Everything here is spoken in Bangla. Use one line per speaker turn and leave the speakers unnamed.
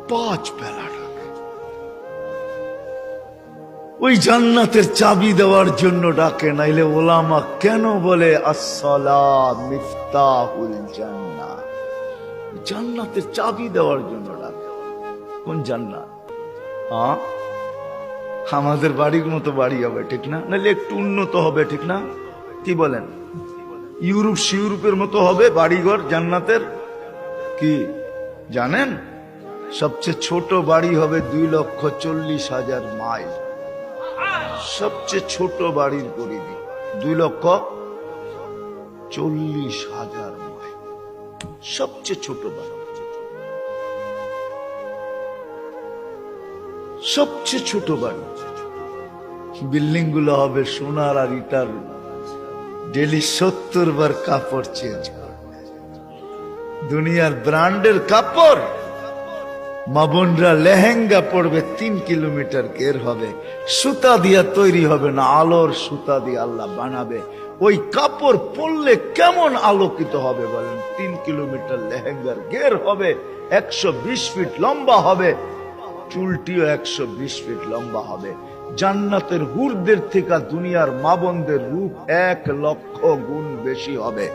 5 বেলা ডাকে। ওই জান্নাতের চাবি দেওয়ার জন্য ডাকে। নাইলে ওলামা কেন বলে আসসালাত মিফতাহুল জান্নাহ, জান্নাতের চাবি দেওয়ার জন্য ডাকে। কোন জান্নাত? হ্যাঁ, আমাদের বাড়ির মতো বাড়ি হবে, ঠিক না? নাহলে একটু উন্নত হবে, ঠিক না? কি বলেন? ইউরোপের মতো হবে বাড়িঘর জান্নাতের। কি জানেন? সবচেয়ে ছোট বাড়ি হবে 2,40,000 মাইল। সবচেয়ে ছোট বাড়ির পরিধি 2,40,000 মাইল। সবচেয়ে ছোট বাড়ি, সবচেয়ে ছোট বাড়ি। বিল্ডিং গুলো হবে সোনার আর ইটার। ডেলি 70 বার কাপড় চেঞ্জ করবে। দুনিয়ার ব্র্যান্ডের কাপড়। মা বোনরা লেহেঙ্গা পড়বে 3 কিলোমিটার ঘের হবে, সুতা দিয়া তৈরি হবে না, আলোর সুতা দিয়ে আল্লাহ বানাবে। ওই কাপড় পরলে কেমন আলোকিত হবে বলেন? 3 কিলোমিটার লেহেঙ্গার ঘের হবে, 120 ফিট লম্বা হবে, চুলটিও 120 ফিট লম্বা হবে। জান্নাতের হুরদের থেকে দুনিয়ার মা বোনদের রূপ 1 লক্ষ গুণ বেশি হবে।